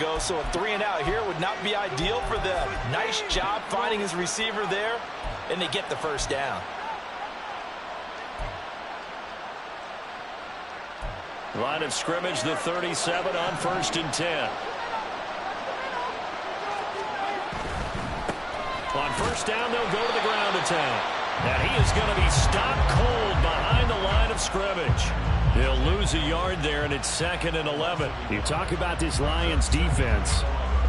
Go, so a 3-and-out here would not be ideal for them. Nice job finding his receiver there, and they get the first down. Line of scrimmage, the 37 on 1st and 10. On 1st down, they'll go to the ground attack. And he is going to be stopped cold behind the line of scrimmage. He'll lose a yard there, and it's 2nd and 11. You talk about this Lions defense.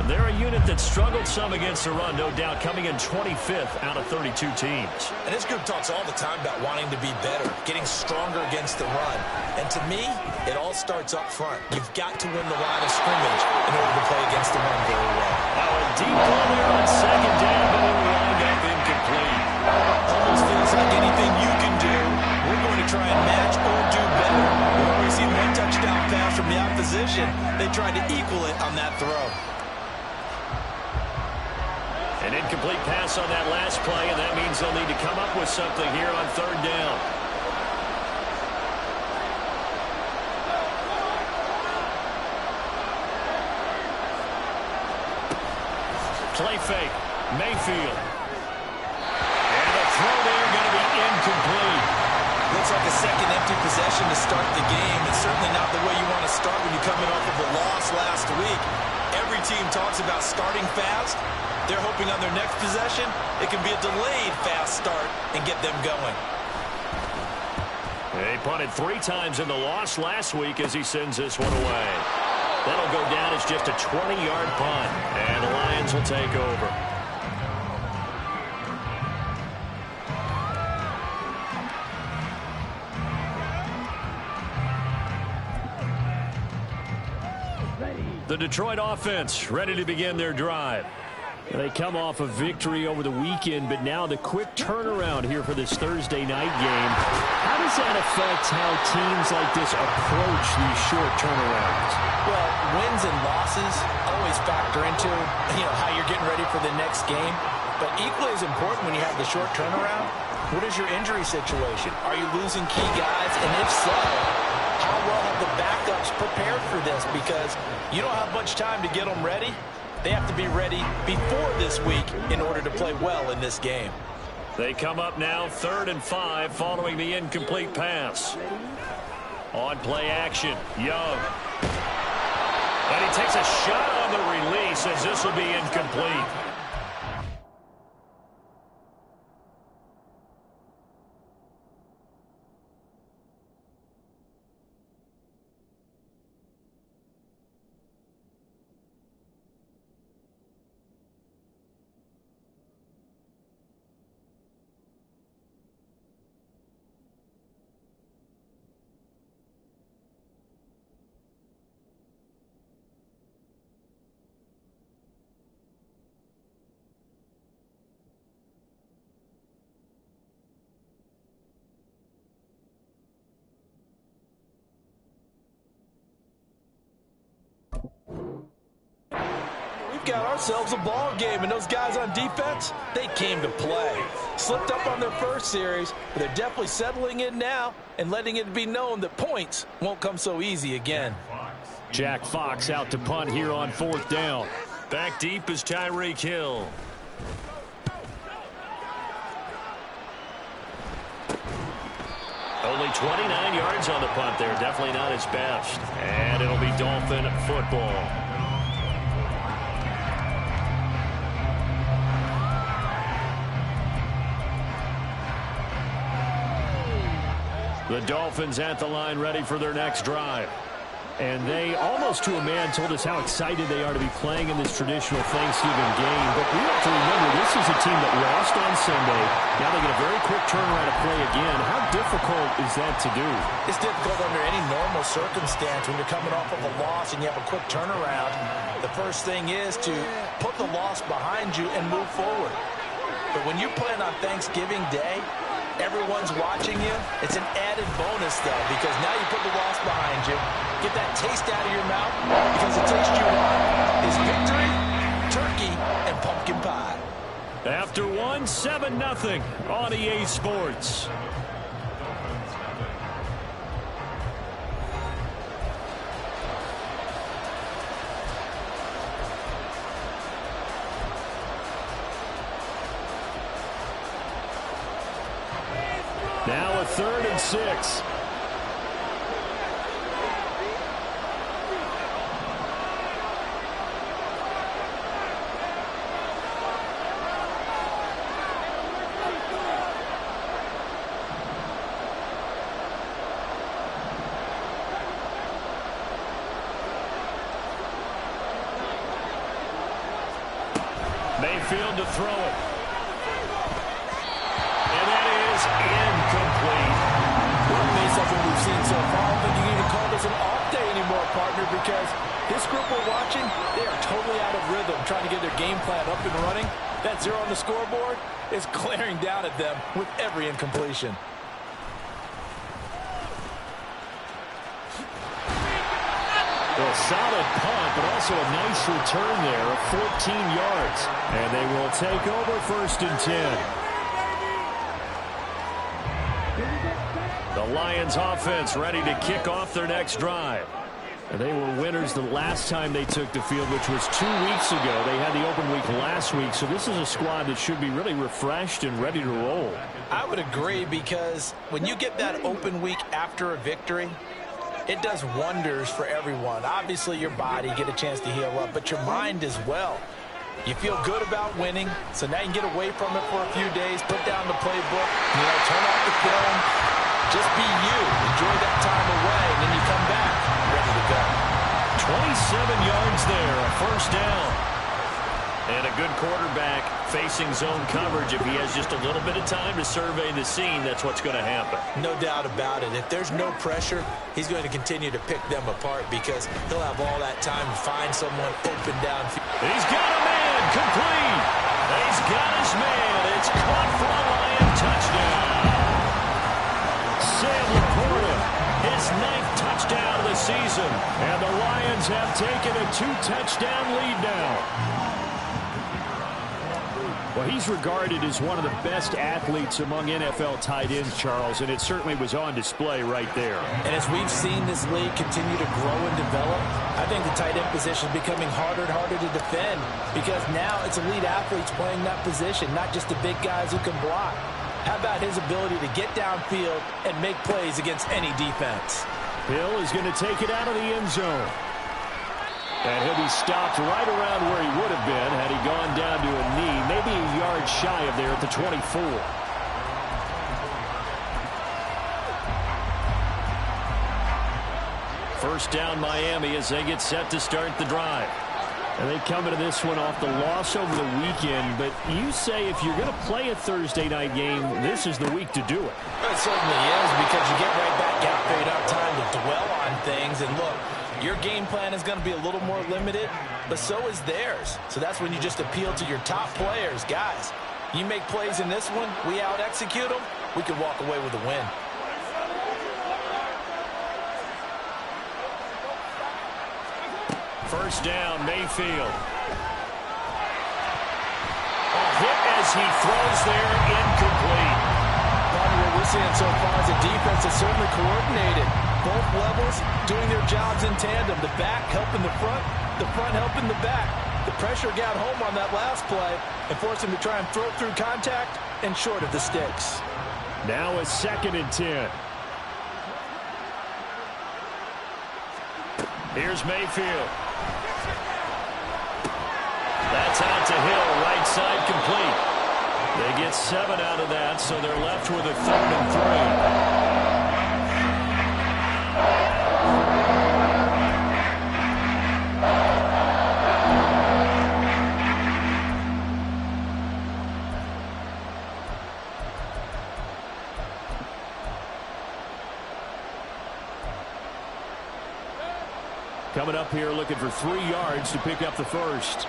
They're a unit that struggled some against the run, no doubt, coming in 25th out of 32 teams. And this group talks all the time about wanting to be better, getting stronger against the run. And to me, it all starts up front. You've got to win the line of scrimmage in order to play against the run very well. Now a deep ball there on 2nd down, but it'll wind up incomplete. Almost feels like anything you can do, we're going to try and match or do better. We already seen one touchdown pass from the opposition. They tried to equal it on that throw. An incomplete pass on that last play, and that means they'll need to come up with something here on 3rd down. Play fake. Mayfield. And the throw there going to be incomplete. Looks like a second empty possession to start the game. It's certainly not the way you want to start when you're coming off of a loss last week. Every team talks about starting fast. They're hoping on their next possession, it can be a delayed fast start and get them going. They punted 3 times in the loss last week as he sends this one away. That'll go down as just a 20-yard punt, and the Lions will take over. The Detroit offense ready to begin their drive. They come off a victory over the weekend, but now the quick turnaround here for this Thursday night game. How does that affect how teams like this approach these short turnarounds? Well, wins and losses always factor into, how you're getting ready for the next game. But equally as important when you have the short turnaround, what is your injury situation? Are you losing key guys? And if so, how well have the backups prepared for this? Because you don't have much time to get them ready. They have to be ready before this week in order to play well in this game. They come up now 3rd and 5 following the incomplete pass. On play action, Young. And he takes a shot on the release as this will be incomplete. Got ourselves a ball game, and those guys on defense, they came to play. Slipped up on their first series, but they're definitely settling in now and letting it be known that points won't come so easy again. Jack Fox out to punt here on 4th down. Back deep is Tyreek Hill. Only 29 yards on the punt there. Definitely not his best. And it'll be Dolphin football. The Dolphins at the line ready for their next drive. And they, almost to a man, told us how excited they are to be playing in this traditional Thanksgiving game. But we have to remember, this is a team that lost on Sunday. Now they get a very quick turnaround to play again. How difficult is that to do? It's difficult under any normal circumstance when you're coming off of a loss and you have a quick turnaround. The first thing is to put the loss behind you and move forward. But when you're playing on Thanksgiving Day, everyone's watching you. It's an added bonus, though, because now you put the loss behind you. Get that taste out of your mouth, because the taste you want is victory, turkey, and pumpkin pie. After one, 7-0 on EA Sports. 3rd and 6. Mayfield to throw it. And that is incomplete. Well, based off what we've seen so far, I don't think you can even call this an off day anymore, partner, because this group we're watching, they are totally out of rhythm, trying to get their game plan up and running. That 0 on the scoreboard is glaring down at them with every incompletion. Well, solid punt, but also a nice return there of 14 yards. And they will take over 1st and 10. The Lions offense ready to kick off their next drive. And they were winners the last time they took the field, which was 2 weeks ago. They had the open week last week, so this is a squad that should be really refreshed and ready to roll. I would agree, because when you get that open week after a victory, it does wonders for everyone. Obviously, your body get a chance to heal up, but your mind as well. You feel good about winning, so now you can get away from it for a few days, put down the playbook, turn off the film, just be you. Enjoy that time away, and then you come back ready to go. 27 yards there, a 1st down. And a good quarterback facing zone coverage. If he has just a little bit of time to survey the scene, that's what's going to happen. No doubt about it. If there's no pressure, he's going to continue to pick them apart, because he'll have all that time to find someone open downfield. He's got a man, complete. He's got his man. It's caught for a Lion touchdown. Sam Laporta, his 9th touchdown of the season. And the Lions have taken a 2-touchdown lead now. Well, he's regarded as one of the best athletes among NFL tight ends, Charles, and it certainly was on display right there. And as we've seen this league continue to grow and develop, I think the tight end position is becoming harder and harder to defend, because now it's elite athletes playing that position, not just the big guys who can block. How about his ability to get downfield and make plays against any defense? Hill is going to take it out of the end zone. And he'll be stopped right around where he would have been had he gone down to a knee, maybe a yard shy of there at the 24. First down Miami as they get set to start the drive. And they come into this one off the loss over the weekend, but you say if you're going to play a Thursday night game, this is the week to do it. It certainly is, because you get right back out there, you don't have time to dwell on things, and look, your game plan is going to be a little more limited, but so is theirs. So that's when you just appeal to your top players. Guys, you make plays in this one, we out-execute them, we can walk away with a win. First down, Mayfield. A hit as he throws there, incomplete. Probably what we're seeing so far is a defense that's certainly coordinated. Both levels doing their jobs in tandem. The back helping the front helping the back. The pressure got home on that last play and forced him to try and throw through contact and short of the sticks. Now a 2nd and 10. Here's Mayfield. That's out to Hill, right side complete. They get 7 out of that, so they're left with a 3rd and 3. Coming up here looking for 3 yards to pick up the first.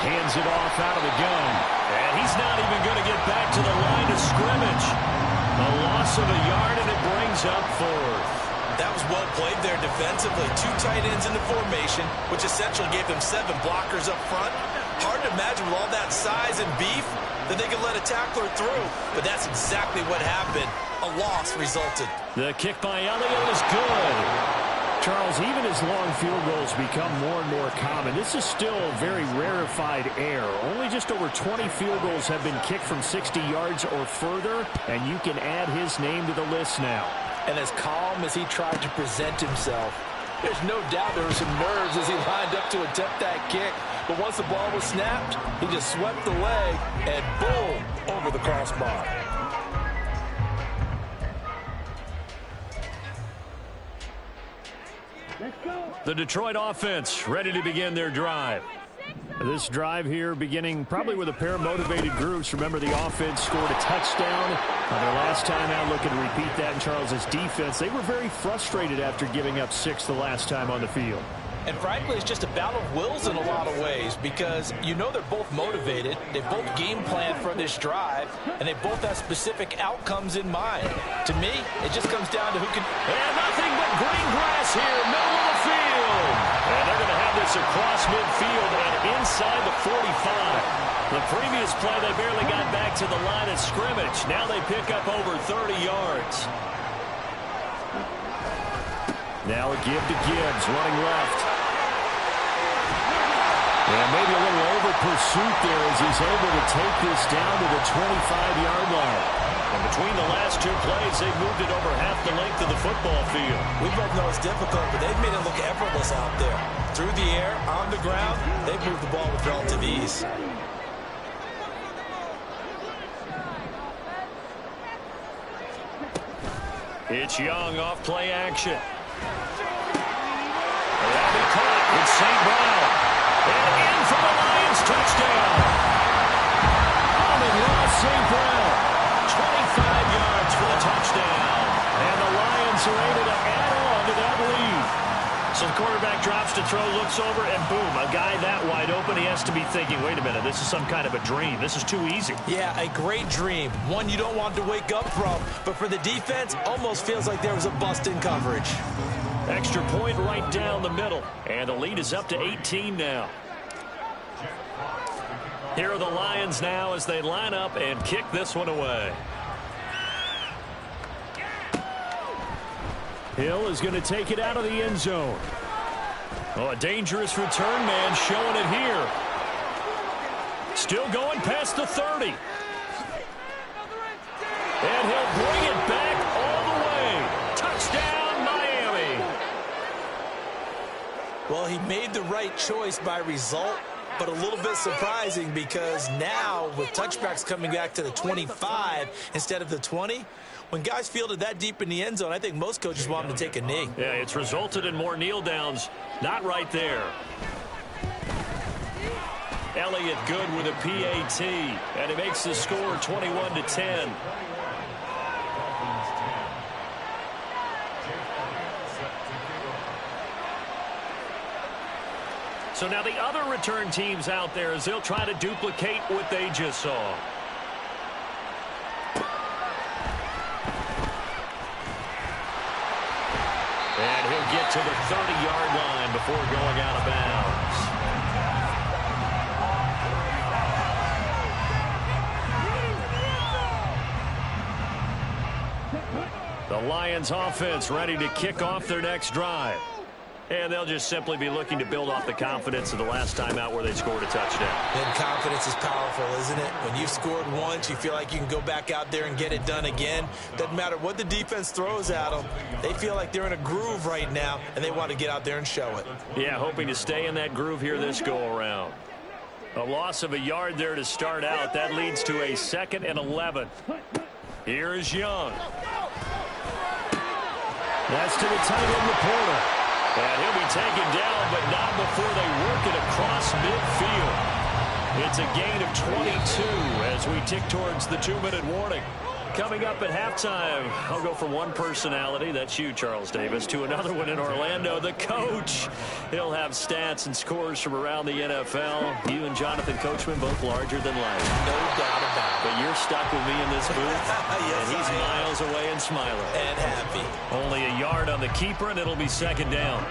Hands it off out of the gun. And he's not even going to get back to the line of scrimmage. A loss of a yard, and it brings up 4th. That was well played there defensively. 2 tight ends in the formation, which essentially gave them 7 blockers up front. Hard to imagine with all that size and beef that they could let a tackler through. But that's exactly what happened. A loss resulted. The kick by Elliott is good. Charles, even as long field goals become more and more common, this is still a very rarefied air. Only just over 20 field goals have been kicked from 60 yards or further, and you can add his name to the list now. And as calm as he tried to present himself, there's no doubt there were some nerves as he lined up to attempt that kick. But once the ball was snapped, he just swept the leg and boom, over the crossbar. The Detroit offense ready to begin their drive. This drive here beginning probably with a pair of motivated groups. Remember, the offense scored a touchdown their last time out, looking to repeat that in Charles's defense. They were very frustrated after giving up 6 the last time on the field. And frankly, it's just a battle of wills in a lot of ways because you know they're both motivated. They both game plan for this drive, and they both have specific outcomes in mind. To me, it just comes down to who can... And nothing but green grass here, middle of the field. And they're going to have this across midfield and inside the 45. The previous play, they barely got back to the line of scrimmage. Now they pick up over 30 yards. Now a give to Gibbs, running left. And maybe a little over pursuit there as he's able to take this down to the 25-yard line. And between the last 2 plays, they've moved it over half the length of the football field. We both know it's difficult, but they've made it look effortless out there. Through the air, on the ground, they've moved the ball with relative ease. It's Young off play action. That'll be caught with St. Brown. And in for the Lions, touchdown. Amon-Ra St. Brown, 25 yards for the touchdown. And the Lions are able to add on to that lead. So the quarterback drops to throw, looks over, and boom, a guy that wide open, he has to be thinking, wait a minute, this is some kind of a dream. This is too easy. Yeah, a great dream. One you don't want to wake up from. But for the defense, almost feels like there was a bust in coverage. Extra point right down the middle. And the lead is up to 18 now. Here are the Lions now as they line up and kick this one away. Hill is going to take it out of the end zone. Oh, a dangerous return man showing it here. Still going past the 30. And he'll bring it back all the way. Touchdown, Miami. Well, he made the right choice by result, but a little bit surprising because now with touchbacks coming back to the 25 instead of the 20, when guys fielded that deep in the end zone, I think most coaches want them to take a knee. Yeah, it's resulted in more kneel downs. Not right there. Elliott good with a PAT, and he makes the score 21-10. So now the other return teams out there as they'll try to duplicate what they just saw. And he'll get to the 30-yard line before going out of bounds. The Lions offense ready to kick off their next drive. And they'll just simply be looking to build off the confidence of the last time out where they scored a touchdown. And confidence is powerful, isn't it? When you've scored once, you feel like you can go back out there and get it done again. Doesn't matter what the defense throws at them. They feel like they're in a groove right now, and they want to get out there and show it. Yeah, hoping to stay in that groove here this go-around. A loss of a yard there to start out. That leads to a 2nd and 11. Here is Young. That's to the tight end, Laporta. And he'll be taken down, but not before they work it across midfield. It's a gain of 22 as we tick towards the 2-minute warning. Coming up at halftime, I'll go from one personality, that's you, Charles Davis, to another one in Orlando, the coach. He'll have stats and scores from around the NFL. You and Jonathan Coachman both larger than life. No doubt about it. But you're stuck with me in this booth, Yes, and he's miles away and smiling. And happy. Only a yard on the keeper, and it'll be 2nd down.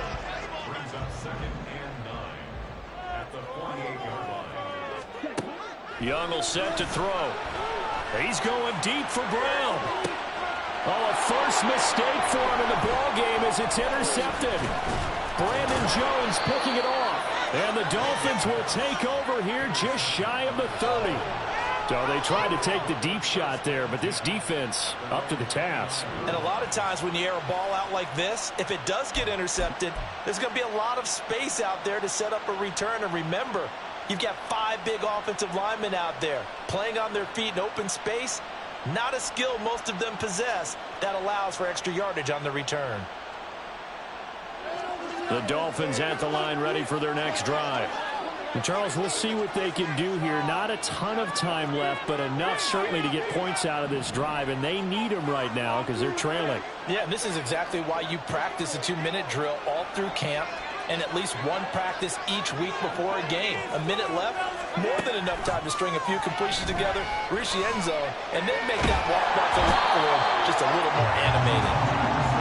Young will set to throw. He's going deep for Brown. Oh, a first mistake for him in the ball game as it's intercepted. Brandon Jones picking it off. And the Dolphins will take over here just shy of the 30. So they tried to take the deep shot there, but this defense up to the task. And a lot of times when you air a ball out like this, if it does get intercepted, there's going to be a lot of space out there to set up a return. And remember, you've got 5 big offensive linemen out there playing on their feet in open space. Not a skill most of them possess that allows for extra yardage on the return. The Dolphins at the line ready for their next drive. And Charles, we'll see what they can do here. Not a ton of time left, but enough certainly to get points out of this drive, and they need them right now because they're trailing. Yeah, and this is exactly why you practice a 2-minute drill all through camp and at least one practice each week before a game. A minute left, more than enough time to string a few completions together, reach the end zone, and then make that walk back to the locker room just a little more animated.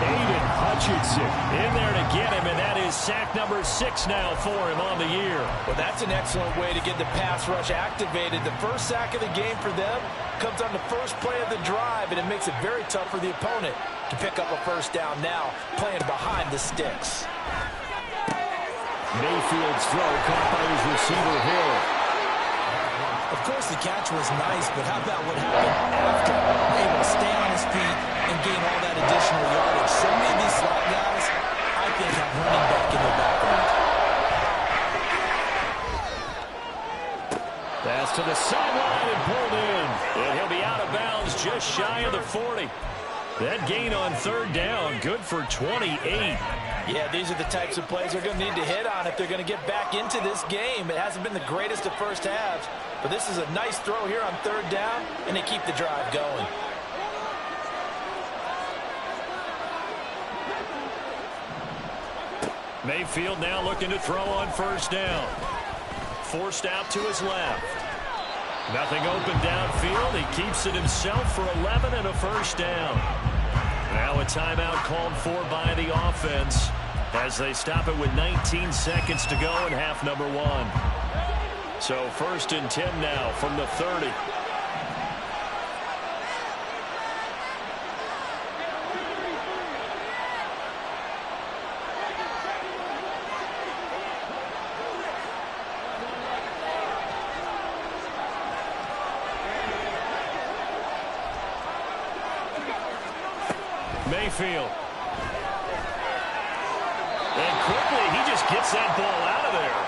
Aiden Hutchinson in there to get him, and that is sack number 6 now for him on the year. Well, that's an excellent way to get the pass rush activated. The first sack of the game for them comes on the first play of the drive, and it makes it very tough for the opponent to pick up a first down now, playing behind the sticks. Mayfield's throw caught by his receiver Hill. Of course, the catch was nice, but how about what happened after? Able to stay on his feet and gain all that additional yardage. So many of these slot guys, I think, have running back in their background. Pass to the sideline and pulled in. And he'll be out of bounds just shy of the 40. That gain on third down, good for 28. Yeah, these are the types of plays they're going to need to hit on if they're going to get back into this game. It hasn't been the greatest of first halves, but this is a nice throw here on third down, and they keep the drive going. Mayfield now looking to throw on first down. Forced out to his left. Nothing open downfield. He keeps it himself for 11 and a first down. Now a timeout called for by the offense as they stop it with 19 seconds to go in half number 1. So 1st and 10 now from the 30. Mayfield. And quickly, he just gets that ball out of there.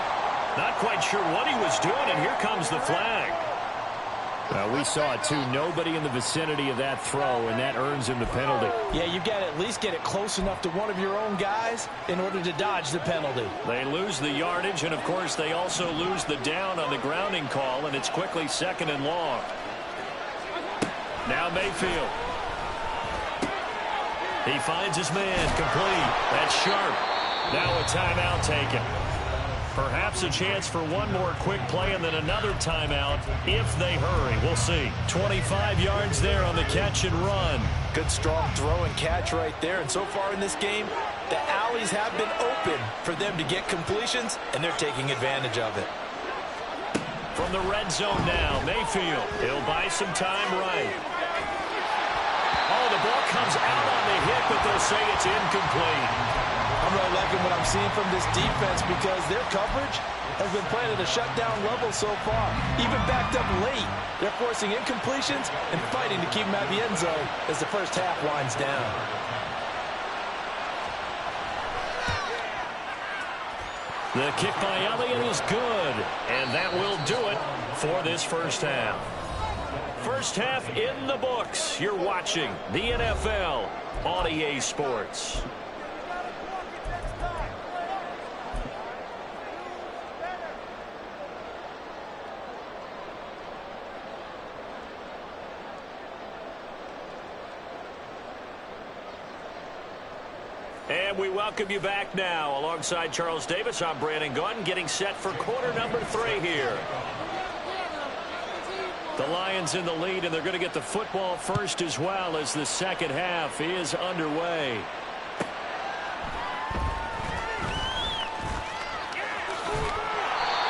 Not quite sure what he was doing, and here comes the flag. We saw it, too. Nobody in the vicinity of that throw, and that earns him the penalty. Yeah, you've got to at least get it close enough to one of your own guys in order to dodge the penalty. They lose the yardage, and, of course, they also lose the down on the grounding call, and it's quickly 2nd and long. Now Mayfield. He finds his man complete. That's sharp. Now a timeout taken. Perhaps a chance for one more quick play and then another timeout if they hurry. We'll see. 25 yards there on the catch and run. Good strong throw and catch right there. And so far in this game, the alleys have been open for them to get completions, and they're taking advantage of it. From the red zone now, Mayfield. He'll buy some time right. Oh, the ball comes out on the hit, but they'll say it's incomplete. I'm really liking what I'm seeing from this defense because their coverage has been playing at a shutdown level so far. Even backed up late, they're forcing incompletions and fighting to keep them at the end zone as the first half winds down. The kick by Elliott is good, and that will do it for this first half. First half in the books. You're watching the NFL on EA Sports. And we welcome you back now. Alongside Charles Davis, I'm Brandon Gunn, getting set for quarter number 3 here. The Lions in the lead, and they're going to get the football first as well as the second half is underway.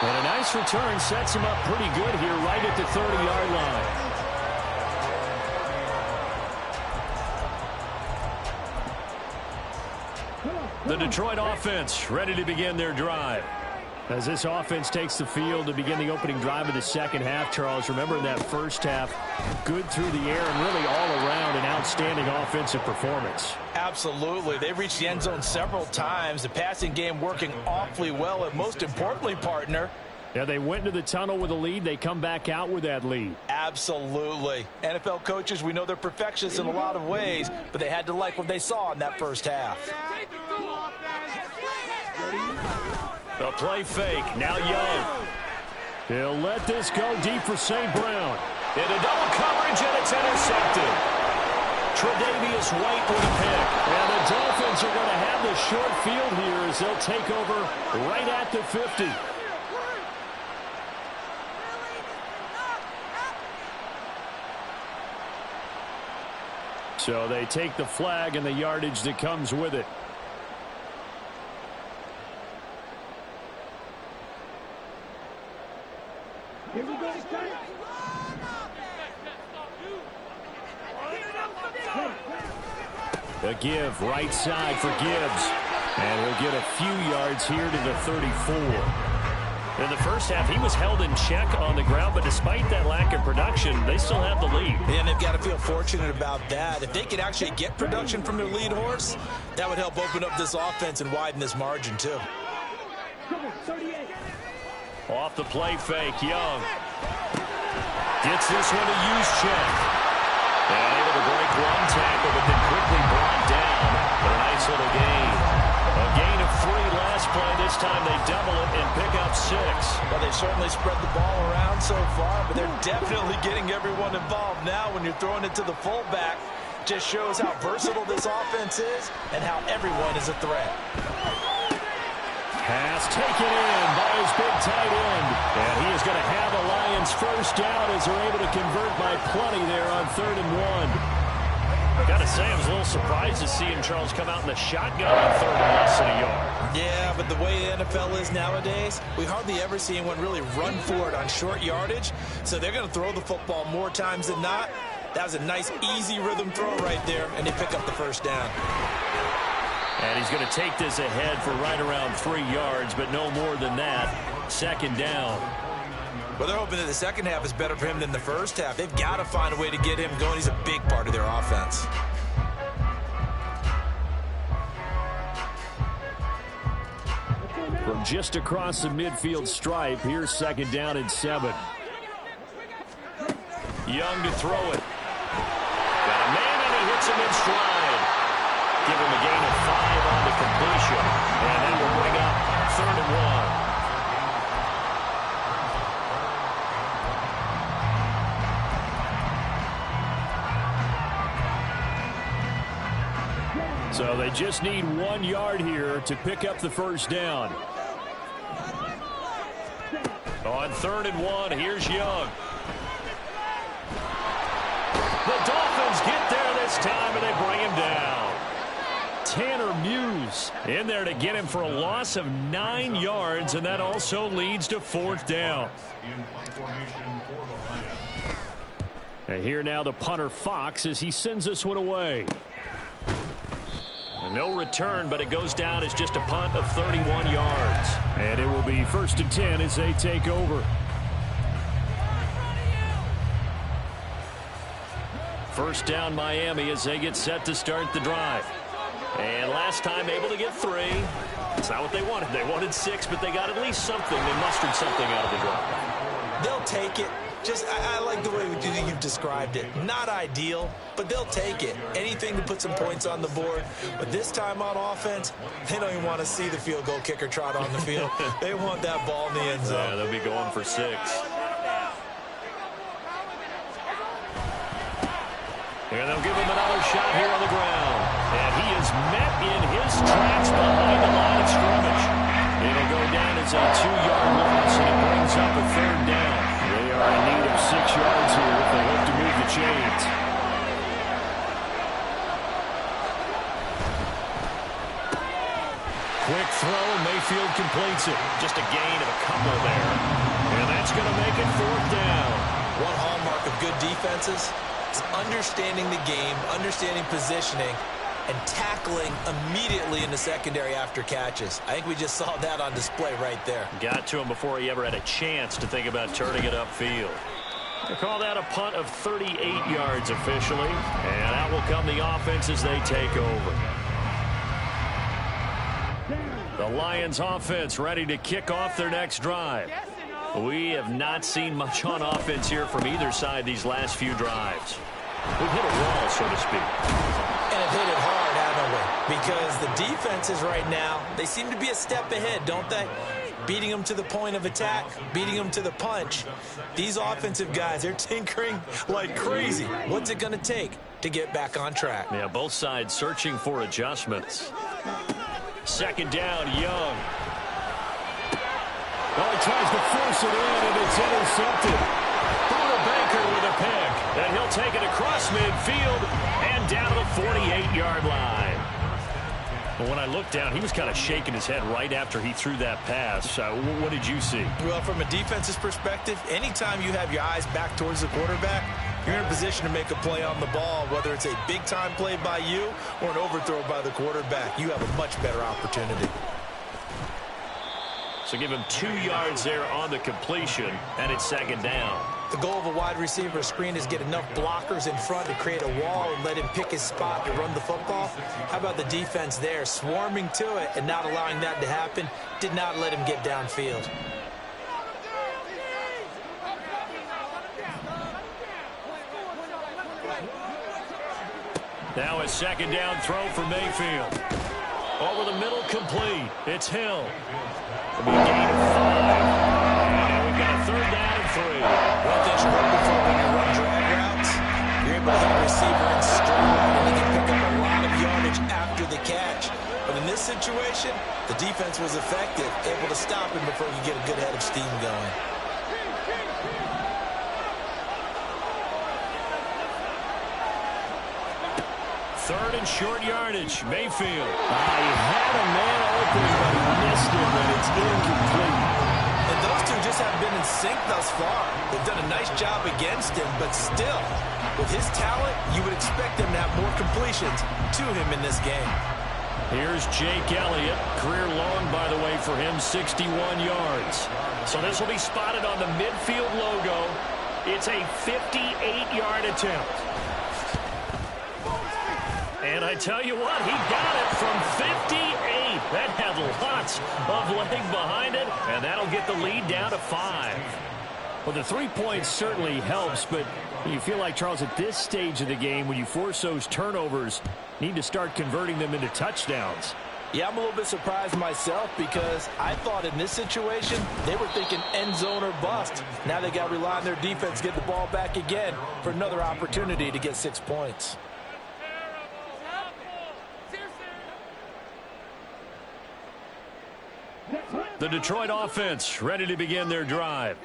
And a nice return sets him up pretty good here right at the 30-yard line. The Detroit offense ready to begin their drive. As this offense takes the field to begin the opening drive of the second half, Charles, remember in that first half, good through the air and really all around an outstanding offensive performance. Absolutely. They've reached the end zone several times. The passing game working awfully well, and most importantly, partner, yeah, they went into the tunnel with a lead. They come back out with that lead. Absolutely. NFL coaches, we know they're perfectionists in a lot of ways, but they had to like what they saw in that first half. The play fake. Now Young. He'll let this go deep for St. Brown. Into double coverage, and it's intercepted. Tre'Davious White with a pick. And the Dolphins are going to have the short field here as they'll take over right at the 50. So they take the flag and the yardage that comes with it. Here we go. A give right side for Gibbs. And he'll get a few yards here to the 34. In the first half, he was held in check on the ground, but despite that lack of production, they still have the lead. And they've got to feel fortunate about that. If they could actually get production from their lead horse, that would help open up this offense and widen this margin, too. Off the play fake, Young. Gets this one to use check. And able to break one tackle, but then quickly brought down for a nice little gain. A gain of 3 last play. This time they double it and pick up 6. Well, they certainly spread the ball around so far, but they're definitely getting everyone involved now when you're throwing it to the fullback. Just shows how versatile this offense is and how everyone is a threat. Pass taken in by his big tight end. And he is going to have a Lions first down as they're able to convert by plenty there on 3rd and 1. Got to say, I was a little surprised to see him, Charles, come out in the shotgun on 3rd and less than a yard. Yeah, but the way the NFL is nowadays, we hardly ever see anyone really run for it on short yardage. So they're going to throw the football more times than not. That was a nice, easy rhythm throw right there, and they pick up the first down. And he's going to take this ahead for right around 3 yards, but no more than that. 2nd down. Well, they're hoping that the second half is better for him than the first half. They've got to find a way to get him going. He's a big part of their offense. From just across the midfield stripe, here's 2nd down and 7. Young to throw it. Got a man, and he hits him in stride. Give him a gain of 5 on the completion. And that will bring up 3rd and 1. So they just need 1 yard here to pick up the first down. On 3rd and 1, here's Young. The Dolphins get there this time, and they bring him down. Tanner Muse in there to get him for a loss of 9 yards, and that also leads to 4th down. And here now the punter Fox as he sends this one away. No return, but it goes down as just a punt of 31 yards. And it will be 1st and 10 as they take over. First down Miami as they get set to start the drive. And last time able to get 3. It's not what they wanted. They wanted 6, but they got at least something. They mustered something out of the drive. They'll take it. Just, I like the way you've described it. Not ideal, but they'll take it. Anything to put some points on the board. But this time on offense, they don't even want to see the field goal kicker trot on the field. They want that ball in the end zone. Yeah, they'll be going for 6. And they'll give him another shot here on the ground. And he is met in his tracks behind the line of scrimmage. It'll go down as a 2-yard loss, and it brings up a 3rd down. They are in need of 6 yards here if they hope to move the chains. Quick throw, Mayfield completes it. Just a gain of a couple there. And that's going to make it 4th down. One hallmark of good defenses is understanding the game, understanding positioning, and tackling immediately in the secondary after catches. I think we just saw that on display right there. Got to him before he ever had a chance to think about turning it upfield. They call that a punt of 38 yards officially, and out will come the offense as they take over. The Lions offense ready to kick off their next drive. We have not seen much on offense here from either side these last few drives. We've hit a wall, so to speak. And have hit it hard, haven't we? Because the defenses right now, they seem to be a step ahead, don't they? Beating them to the point of attack, beating them to the punch. These offensive guys, they're tinkering like crazy. What's it going to take to get back on track? Yeah, both sides searching for adjustments. Second down, Young. Well, he tries to force it in, and it's intercepted. Baker with a pick, and he'll take it across midfield and down to the 48-yard line. But when I looked down, he was kind of shaking his head right after he threw that pass. What did you see? Well, from a defense's perspective, anytime you have your eyes back towards the quarterback, you're in a position to make a play on the ball, whether it's a big-time play by you or an overthrow by the quarterback. You have a much better opportunity. So give him 2 yards there on the completion, and it's second down. The goal of a wide receiver screen is get enough blockers in front to create a wall and let him pick his spot to run the football. How about the defense there, swarming to it and not allowing that to happen? Did not let him get downfield. Now a second down throw for Mayfield. Over the middle, complete. It's Hill. It'll be a gain of 5. And we've got a third down and 3. One thing you're hoping for when you run drag routes, you're able to hit a receiver in stride, and they can pick up a lot of yardage after the catch. But in this situation, the defense was effective, able to stop him before he could get a good head of steam going. Third and short yardage, Mayfield. He had a man open, but he missed him, and it's incomplete. And those two just haven't been in sync thus far. They've done a nice job against him, but still, with his talent, you would expect him to have more completions to him in this game. Here's Jake Elliott. Career long, by the way, for him, 61 yards. So this will be spotted on the midfield logo. It's a 58-yard attempt. And I tell you what, he got it from 58. That had lots of leg behind it, and that'll get the lead down to 5. Well, the 3 points certainly helps, but you feel like, Charles, at this stage of the game, when you force those turnovers, need to start converting them into touchdowns. Yeah, I'm a little bit surprised myself because I thought in this situation, they were thinking end zone or bust. Now they got to rely on their defense to get the ball back again for another opportunity to get 6 points. The Detroit offense ready to begin their drive.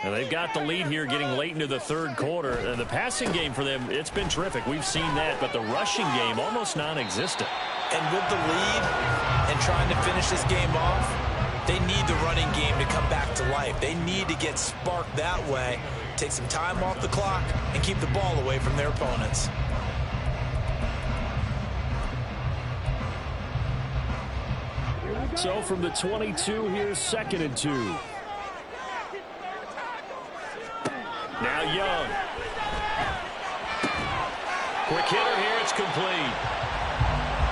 And they've got the lead here getting late into the third quarter. And the passing game for them, it's been terrific. We've seen that, but the rushing game almost non-existent. And with the lead and trying to finish this game off, they need the running game to come back to life. They need to get sparked that way, take some time off the clock, and keep the ball away from their opponents. So from the 22, here's 2nd and 2. Now Young. Quick hitter here, it's complete.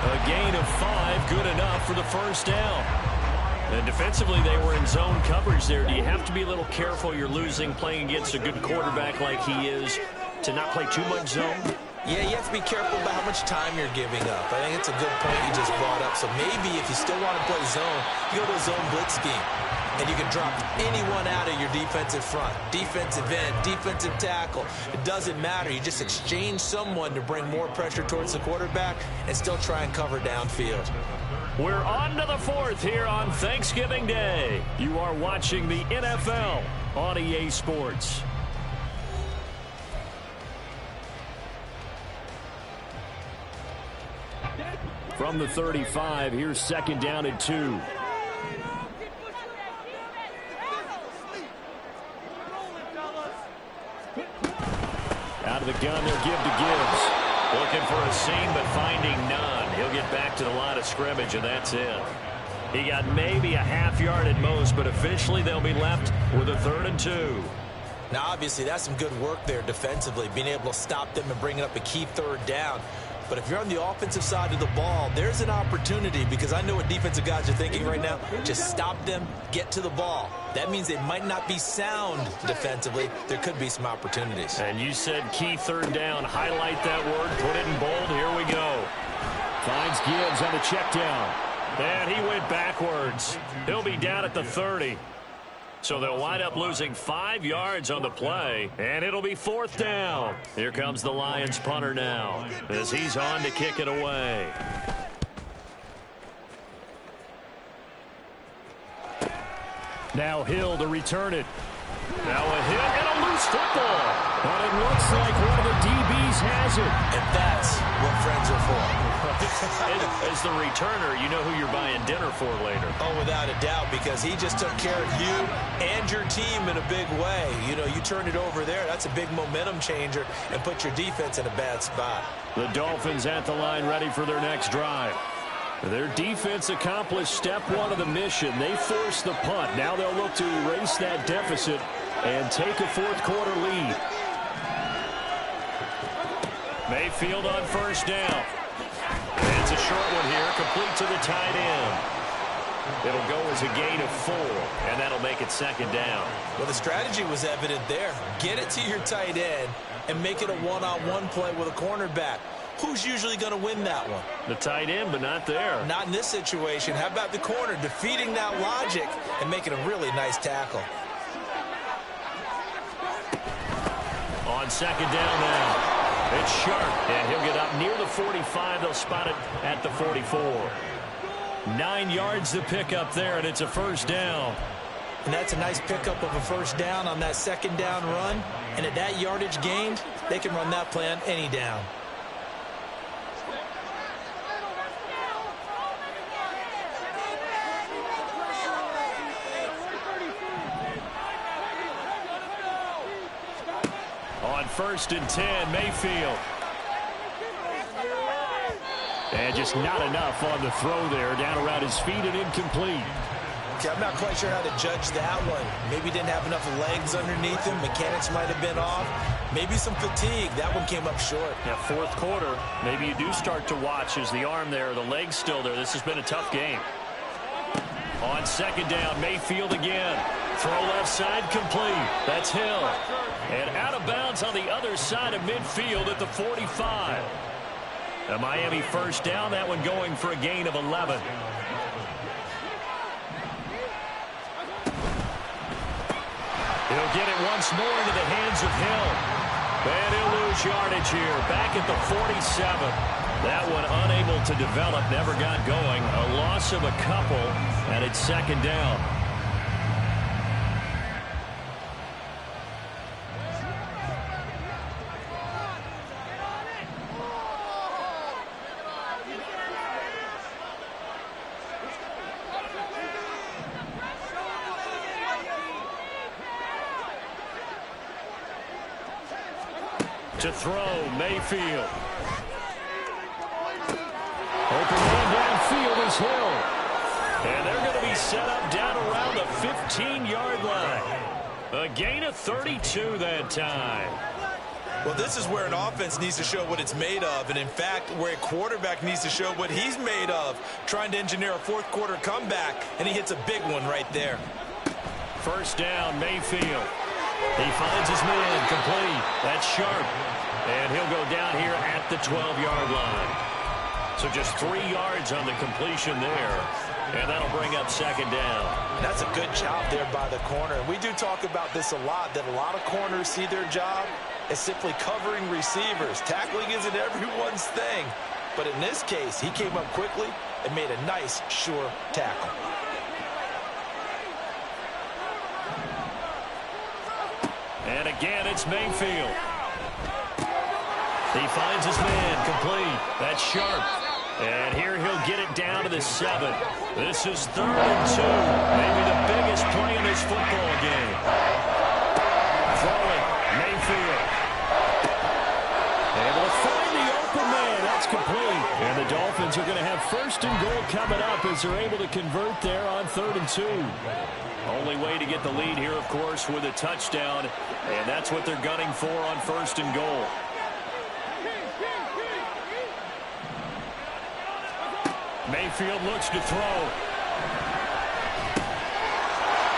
A gain of 5, good enough for the first down. And defensively, they were in zone coverage there. Do you have to be a little careful you're losing playing against a good quarterback like he is to not play too much zone? Yeah, you have to be careful about how much time you're giving up. I think it's a good point you just brought up. So maybe if you still want to play zone, you go to a zone blitz scheme. And you can drop anyone out of your defensive front. Defensive end, defensive tackle. It doesn't matter. You just exchange someone to bring more pressure towards the quarterback and still try and cover downfield. We're on to the 4th here on Thanksgiving Day. You are watching the NFL on EA Sports. From the 35, here's 2nd down and 2. Out of the gun, they'll give to Gibbs. Looking for a seam, but finding none. He'll get back to the line of scrimmage, and that's it. He got maybe a half yard at most, but officially they'll be left with a 3rd and 2. Now, obviously, that's some good work there defensively, being able to stop them and bringing up a key 3rd down. But if you're on the offensive side of the ball, there's an opportunity, because I know what defensive guys are thinking right now. Just stop them, get to the ball. That means they might not be sound defensively. There could be some opportunities. And you said key 3rd down. Highlight that word. Put it in bold. Here we go. Finds Gibbs on the check down. And he went backwards. He'll be down at the 30. So they'll wind up losing 5 yards on the play, and it'll be 4th down. Here comes the Lions punter now as he's on to kick it away. Now Hill to return it. Now a hit and a loose football. But it looks like one of the DBs has it. And that's what friends are for. As the returner, you know who you're buying dinner for later. Oh, without a doubt, because he just took care of you and your team in a big way. You know, you turn it over there, that's a big momentum changer, and put your defense in a bad spot. The Dolphins at the line ready for their next drive. Their defense accomplished step 1 of the mission. They forced the punt. Now they'll look to erase that deficit and take a 4th quarter lead. Mayfield on 1st down. And it's a short one here, complete to the tight end. It'll go as a gain of 4, and that'll make it 2nd down. Well, the strategy was evident there. Get it to your tight end and make it a one-on-one play with a cornerback. Who's usually going to win that one? The tight end, but not there. Not in this situation. How about the corner defeating that logic and making a really nice tackle? On 2nd down now. It's Sharp, and he'll get up near the 45. They'll spot it at the 44. 9 yards to pick up there, and it's a 1st down. And that's a nice pickup of a 1st down on that 2nd down run. And at that yardage gained, they can run that play on any down. On 1st and 10, Mayfield. And just not enough on the throw there. Down around his feet and incomplete. Okay, I'm not quite sure how to judge that one. Maybe he didn't have enough legs underneath him. Mechanics might have been off. Maybe some fatigue. That one came up short. Yeah, 4th quarter. Maybe you do start to watch as the arm there, the leg's still there. This has been a tough game. On 2nd down, Mayfield again. Throw left side complete. That's Hill. And out of bounds on the other side of midfield at the 45. A Miami 1st down, that one going for a gain of 11. He'll get it once more into the hands of Hill. And he'll lose yardage here. Back at the 47. That one unable to develop, never got going. A loss of a couple, and it's 2nd down. To throw, Mayfield. Open man downfield is Hill. And they're going to be set up down around the 15-yard line. A gain of 32 that time. Well, this is where an offense needs to show what it's made of. And, in fact, where a quarterback needs to show what he's made of. Trying to engineer a 4th quarter comeback, and he hits a big one right there. 1st down, Mayfield. He finds his man complete. That's Sharp. And he'll go down here at the 12-yard line. So just 3 yards on the completion there. And that'll bring up 2nd down. That's a good job there by the corner. And we do talk about this a lot, that a lot of corners see their job as simply covering receivers. Tackling isn't everyone's thing. But in this case, he came up quickly and made a nice, sure tackle. And again, it's Mayfield. He finds his man complete. That's Sharp. And here he'll get it down to the 7. This is 3rd and 2. Maybe the biggest play in this football game. Throwing, Mayfield. Able to find the open man. That's complete. And the Dolphins are First and goal coming up as they're able to convert there on 3rd and 2. Only way to get the lead here, of course, with a touchdown, and that's what they're gunning for on 1st and goal. Mayfield looks to throw.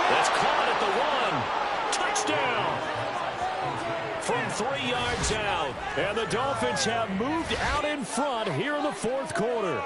That's caught at the 1. Touchdown! From 3 yards out, and the Dolphins have moved out in front here in the 4th quarter.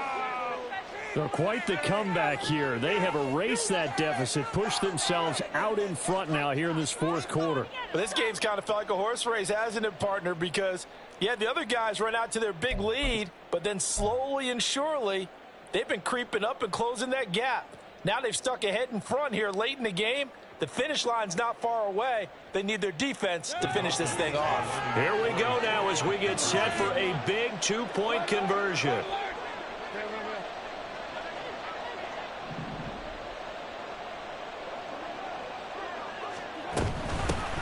So quite the comeback here. They have erased that deficit, pushed themselves out in front now here in this 4th quarter. Well, this game's kind of felt like a horse race, hasn't it, partner? Because, yeah, the other guys run out to their big lead, but then slowly and surely, they've been creeping up and closing that gap. Now they've stuck ahead in front here late in the game. The finish line's not far away. They need their defense to finish this thing off. Here we go now as we get set for a big 2-point conversion.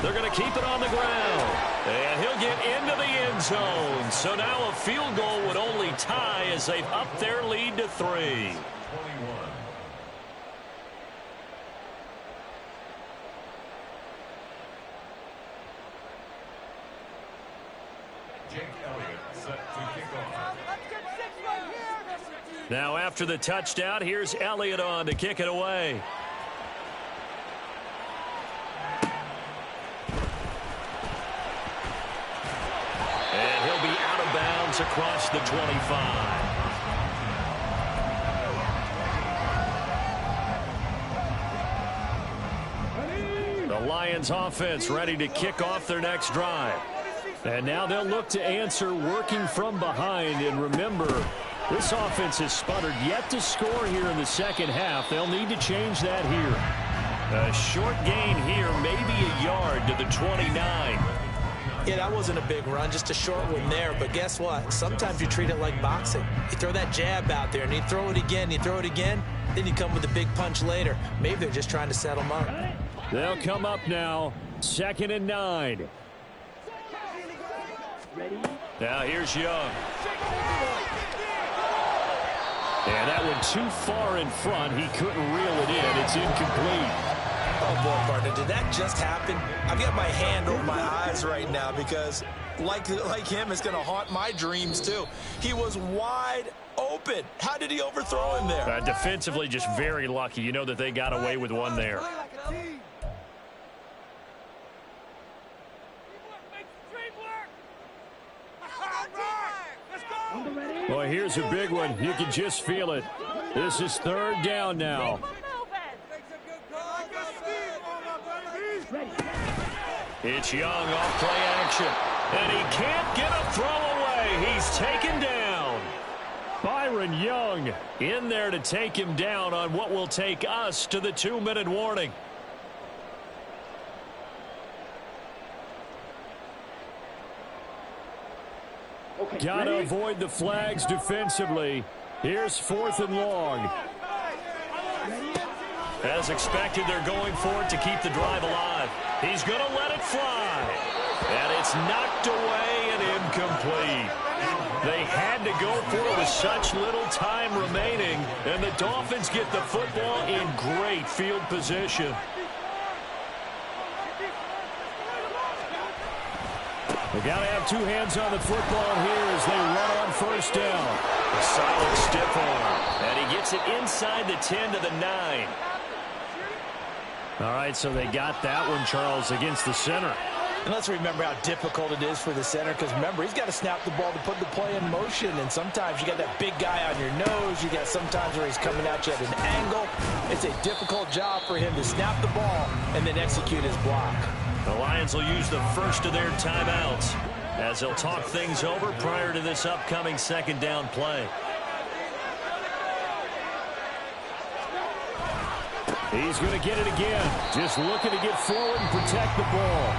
They're going to keep it on the ground. And he'll get into the end zone. So now a field goal would only tie as they've upped their lead to 3. Now after the touchdown, here's Elliott on to kick it away. And he'll be out of bounds across the 25. The Lions offense ready to kick off their next drive. And now they'll look to answer working from behind. And remember, this offense has sputtered yet to score here in the second half. They'll need to change that here. A short gain here, maybe a yard to the 29. Yeah, that wasn't a big run, just a short one there. But guess what? Sometimes you treat it like boxing. You throw that jab out there, and you throw it again, then you come with a big punch later. Maybe they're just trying to set them up. They'll come up now, 2nd and 9. Now here's Young. And that one too far in front. He couldn't reel it in. It's incomplete. Oh, boy, partner, did that just happen? I've got my hand over my eyes right now because, like him, it's going to haunt my dreams, too. He was wide open. How did he overthrow him there? Defensively, just very lucky. You know that they got away with one there. Boy, here's a big one. You can just feel it. This is 3rd down now. It's Young off play action. And he can't get a throw away. He's taken down. Byron Young in there to take him down on what will take us to the 2-minute warning. Got to avoid the flags defensively. Here's 4th and long. As expected, they're going for it to keep the drive alive. He's going to let it fly. And it's knocked away and incomplete. They had to go for it with such little time remaining. And the Dolphins get the football in great field position. They got to have 2 hands on the football here as they run on 1st down. A solid stiff arm. And he gets it inside the 10 to the 9. All right, so they got that one, Charles, against the center. And let's remember how difficult it is for the center, because remember, he's got to snap the ball to put the play in motion, and sometimes you got that big guy on your nose. You got sometimes where he's coming at you at an angle. It's a difficult job for him to snap the ball and then execute his block. The Lions will use the first of their timeouts as they'll talk things over prior to this upcoming 2nd down play. He's going to get it again. Just looking to get forward and protect the ball.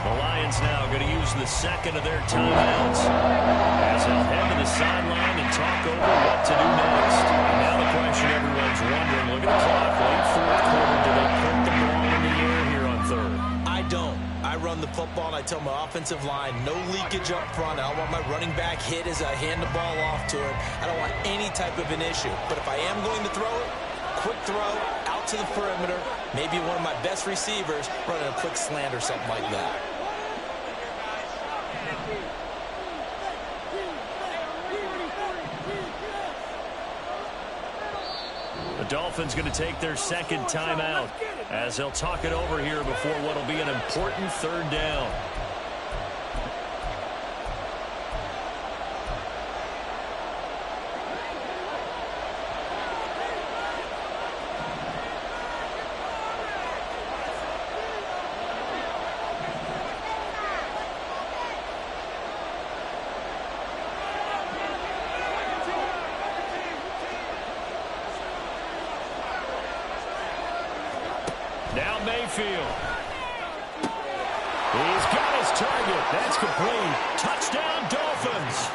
The Lions now going to use the 2nd of their timeouts as they'll head to the sideline and talk over what to do next. And now the question everyone's wondering, look at the clock, late 4th quarter, do they put the ball in the air here on 3rd? I don't. I run the football, and I tell my offensive line, no leakage up front. I don't want my running back hit as I hand the ball off to him. I don't want any type of an issue. But if I am going to throw it, quick throw, out to the perimeter, maybe one of my best receivers running a quick slant or something like that. The Dolphins going to take their second timeout as they'll talk it over here before what will be an important third down. Now Mayfield. He's got his target. That's complete. Touchdown, Dolphins.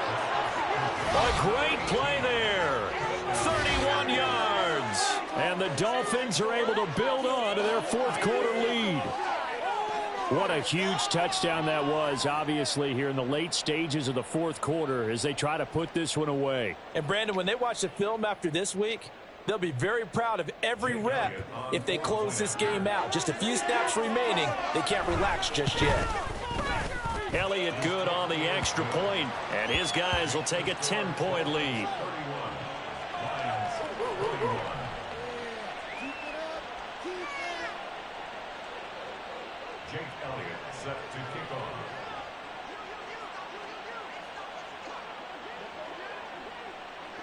A great play there. 31 yards. And the Dolphins are able to build on to their fourth quarter lead. What a huge touchdown that was, obviously, here in the late stages of the fourth quarter as they try to put this one away. And, Brandon, when they watch the film after this week, they'll be very proud of every rep if they close this game out. Just a few snaps remaining. They can't relax just yet. Elliott good on the extra point, and his guys will take a 10-point lead.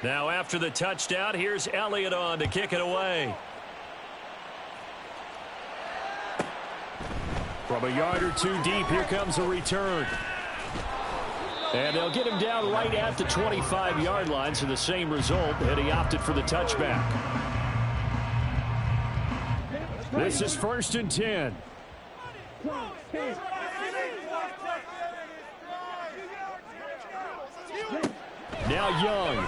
Now after the touchdown, here's Elliott on to kick it away. From a yard or two deep, here comes a return. And they'll get him down right at the 25-yard line, so the same result, and he opted for the touchback. This is 1st and 10. Now Young.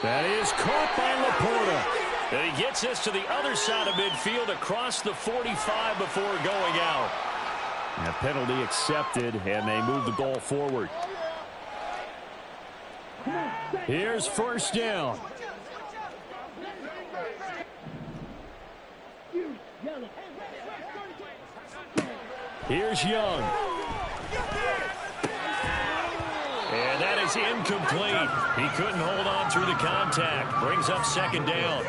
That is caught by Laporta. And he gets this to the other side of midfield across the 45 before going out. And a penalty accepted, and they move the ball forward. Here's 1st down. Here's Young. And that is incomplete. He couldn't hold on through the contact. Brings up 2nd down.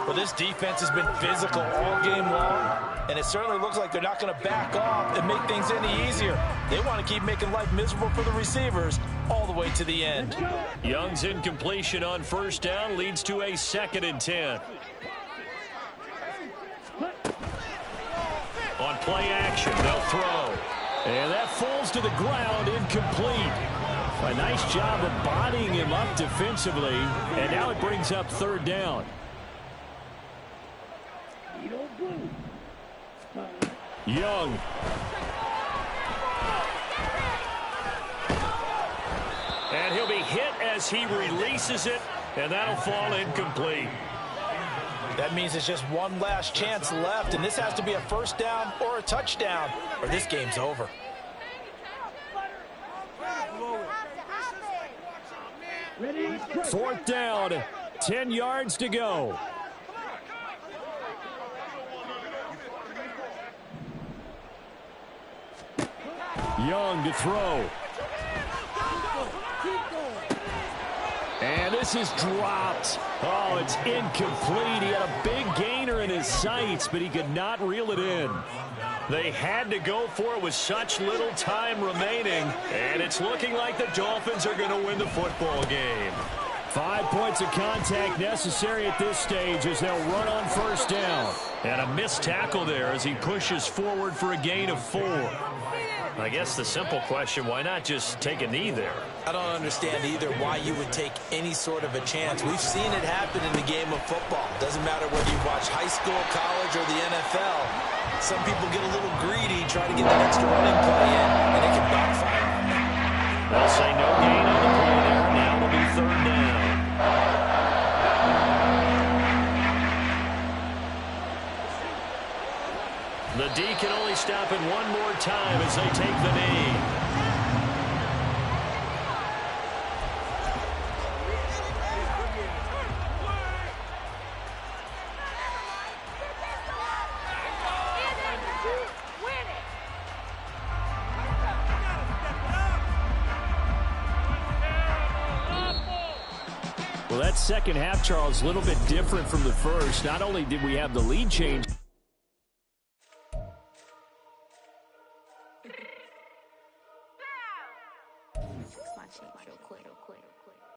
Well, this defense has been physical all game long, and it certainly looks like they're not going to back off and make things any easier. They want to keep making life miserable for the receivers all the way to the end. Young's incompletion on 1st down leads to a 2nd and 10. On play action, they'll throw. And that falls to the ground, incomplete. A nice job of bodying him up defensively, and now it brings up 3rd down. Young. And he'll be hit as he releases it, and that'll fall incomplete. That means it's just one last chance left, and this has to be a 1st down or a touchdown, or this game's over. Fourth down, 10 yards to go. Young to throw. And this is dropped. Oh, it's incomplete. He had a big gainer in his sights, but he could not reel it in. They had to go for it with such little time remaining, and it's looking like the Dolphins are going to win the football game. 5 points of contact necessary at this stage as they'll run on 1st down. And a missed tackle there as he pushes forward for a gain of 4. I guess the simple question, why not just take a knee there? I don't understand either why you would take any sort of a chance. We've seen it happen in the game of football. Doesn't matter whether you watch high school, college, or the NFL. Some people get a little greedy, try to get that extra running play in, and it can backfire on them. They'll say no gain on the play there. Now it'll be 3rd down. The D can only stop it one more time as they take the knee. Well, that second half, Charles, a little bit different from the first. Not only did we have the lead change.